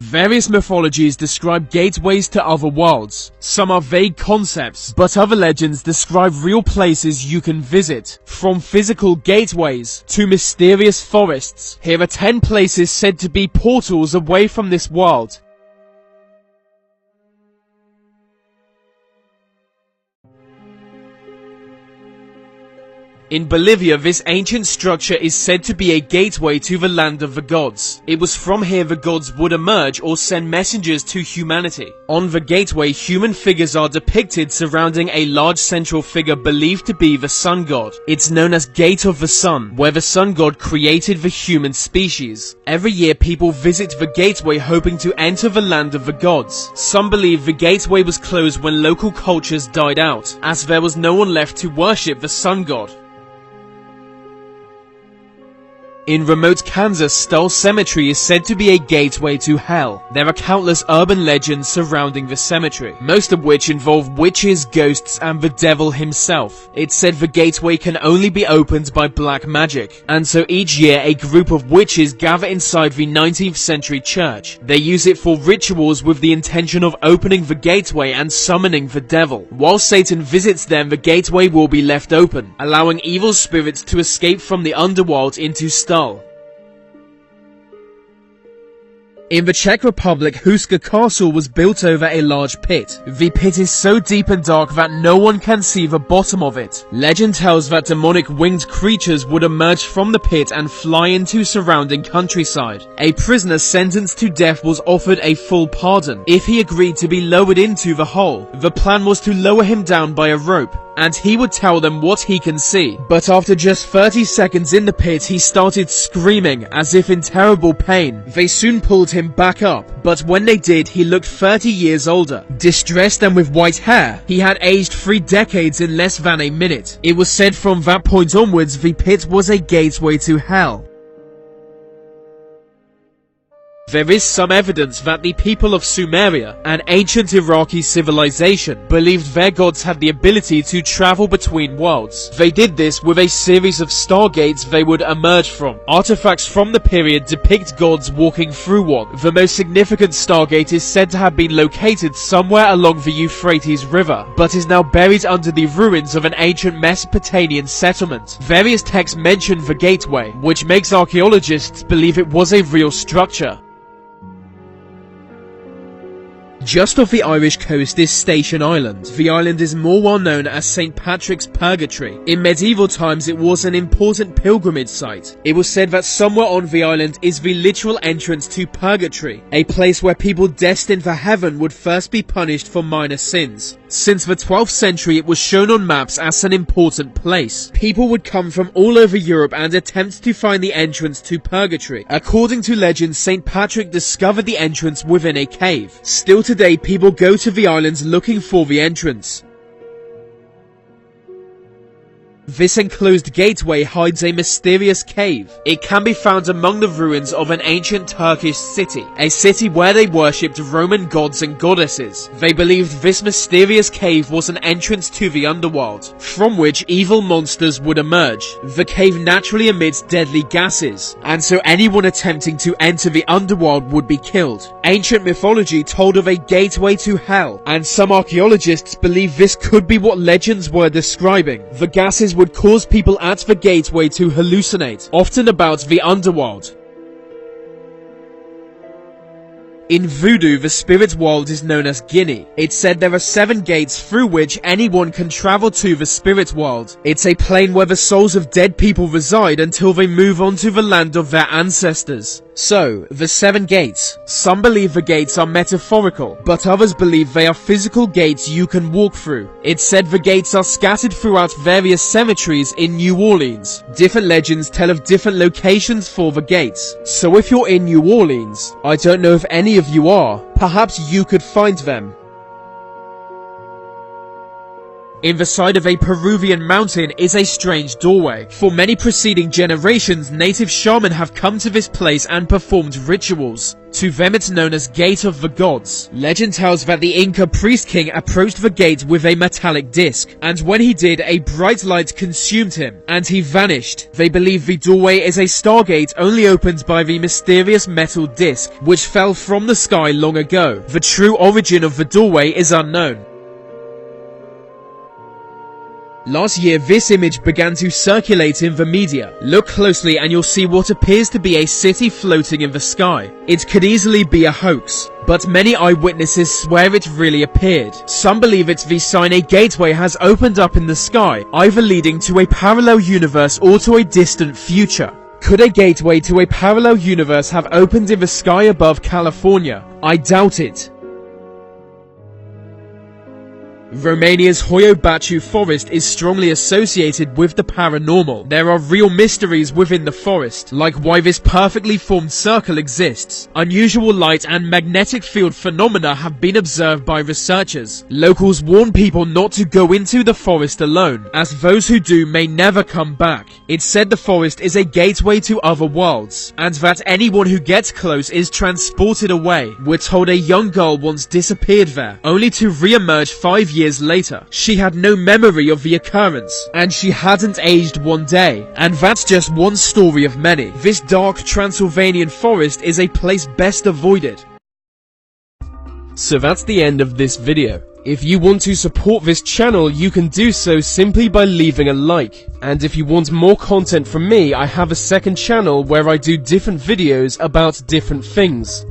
Various mythologies describe gateways to other worlds. Some are vague concepts, but other legends describe real places you can visit. From physical gateways to mysterious forests, here are 10 places said to be portals away from this world. In Bolivia, this ancient structure is said to be a gateway to the land of the gods. It was from here the gods would emerge or send messengers to humanity. On the gateway, human figures are depicted surrounding a large central figure believed to be the sun god. It's known as Gate of the Sun, where the sun god created the human species. Every year people visit the gateway hoping to enter the land of the gods. Some believe the gateway was closed when local cultures died out, as there was no one left to worship the sun god. In remote Kansas, Stull Cemetery is said to be a gateway to hell. There are countless urban legends surrounding the cemetery, most of which involve witches, ghosts, and the devil himself. It's said the gateway can only be opened by black magic, and so each year a group of witches gather inside the 19th century church. They use it for rituals with the intention of opening the gateway and summoning the devil. While Satan visits them, the gateway will be left open, allowing evil spirits to escape from the underworld into Stull. In the Czech Republic, Houska Castle was built over a large pit. The pit is so deep and dark that no one can see the bottom of it. Legend tells that demonic winged creatures would emerge from the pit and fly into surrounding countryside. A prisoner sentenced to death was offered a full pardon if he agreed to be lowered into the hole. The plan was to lower him down by a rope, and he would tell them what he can see. But after just 30 seconds in the pit, he started screaming as if in terrible pain. They soon pulled him back up, but when they did, he looked 30 years older. Distressed and with white hair, he had aged 3 decades in less than a minute. It was said from that point onwards, the pit was a gateway to hell. There is some evidence that the people of Sumeria, an ancient Iraqi civilization, believed their gods had the ability to travel between worlds. They did this with a series of stargates they would emerge from. Artifacts from the period depict gods walking through one. The most significant stargate is said to have been located somewhere along the Euphrates River, but is now buried under the ruins of an ancient Mesopotamian settlement. Various texts mention the gateway, which makes archaeologists believe it was a real structure. Just off the Irish coast is Station Island. The island is more well known as St. Patrick's Purgatory. In medieval times it was an important pilgrimage site. It was said that somewhere on the island is the literal entrance to Purgatory, a place where people destined for heaven would first be punished for minor sins. Since the 12th century it was shown on maps as an important place. People would come from all over Europe and attempt to find the entrance to Purgatory. According to legend, St. Patrick discovered the entrance within a cave. Still today, people go to the islands looking for the entrance. This enclosed gateway hides a mysterious cave. It can be found among the ruins of an ancient Turkish city, a city where they worshipped Roman gods and goddesses. They believed this mysterious cave was an entrance to the underworld, from which evil monsters would emerge. The cave naturally emits deadly gases, and so anyone attempting to enter the underworld would be killed. Ancient mythology told of a gateway to hell, and some archaeologists believe this could be what legends were describing. The gases would cause people at the gateway to hallucinate, often about the underworld. In voodoo, the spirit world is known as Guinea. It's said there are 7 gates through which anyone can travel to the spirit world. It's a plane where the souls of dead people reside until they move on to the land of their ancestors. So, the 7 gates. Some believe the gates are metaphorical, but others believe they are physical gates you can walk through. It's said the gates are scattered throughout various cemeteries in New Orleans. Different legends tell of different locations for the gates. So if you're in New Orleans, I don't know if any of you are, perhaps you could find them. In the side of a Peruvian mountain is a strange doorway. For many preceding generations, native shamans have come to this place and performed rituals. To them it's known as Gate of the Gods. Legend tells that the Inca priest king approached the gate with a metallic disc, and when he did, a bright light consumed him, and he vanished. They believe the doorway is a stargate only opened by the mysterious metal disc, which fell from the sky long ago. The true origin of the doorway is unknown. Last year, this image began to circulate in the media. Look closely and you'll see what appears to be a city floating in the sky. It could easily be a hoax, but many eyewitnesses swear it really appeared. Some believe it's the sign a gateway has opened up in the sky, either leading to a parallel universe or to a distant future. Could a gateway to a parallel universe have opened in the sky above California? I doubt it. Romania's Hoia Baciu forest is strongly associated with the paranormal. There are real mysteries within the forest, like why this perfectly formed circle exists. Unusual light and magnetic field phenomena have been observed by researchers. Locals warn people not to go into the forest alone, as those who do may never come back. It's said the forest is a gateway to other worlds, and that anyone who gets close is transported away. We're told a young girl once disappeared there, only to re-emerge 5 years later. She had no memory of the occurrence, and she hadn't aged one day. And that's just one story of many. This dark Transylvanian forest is a place best avoided. So that's the end of this video. If you want to support this channel, you can do so simply by leaving a like. And if you want more content from me, I have a second channel where I do different videos about different things.